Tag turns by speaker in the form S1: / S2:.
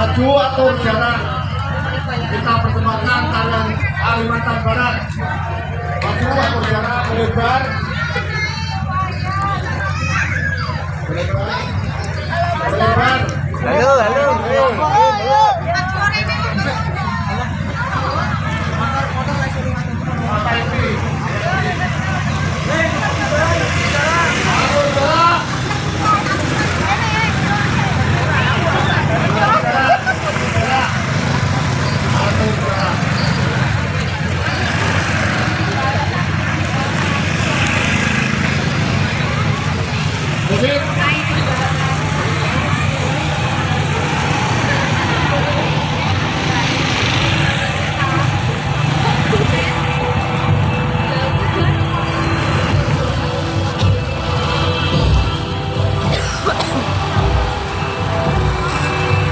S1: Maju atur jarak. Kita persembahkan tarian Kalimantan Barat. Maju atur jarak, melebar. Melebar.
S2: Halo.